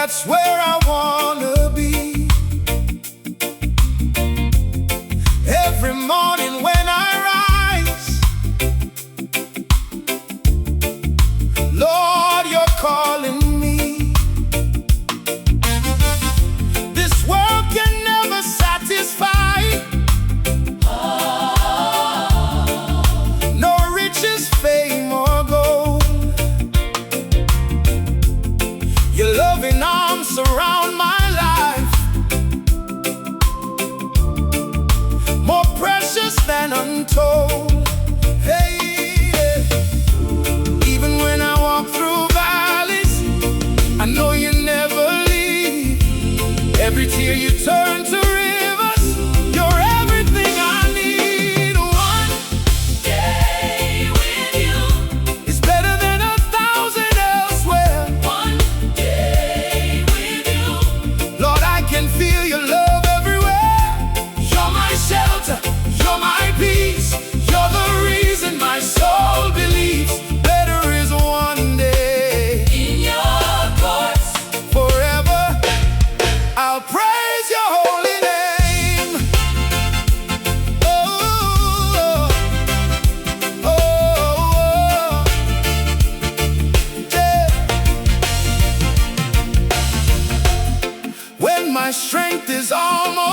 that's where I wanna be. Every morning when I rise, Lord, you're calling me. This world can never satisfy. No riches, fame, or gold. Your loving arms surround my life, more precious than untold. Hey, yeah. Even when I walk through valleys, I know you never leave. Every tear you turn to rivers. You're everything I need. One day with you is better than 1,000 elsewhere. One day with you, Lord, I can feel your love everywhere. You're my shelter, you're my peace, you're the reason my soul believes. Better is one day in your courts forever. I'll praise your holy name. Oh, oh, oh, yeah. When my strength is almost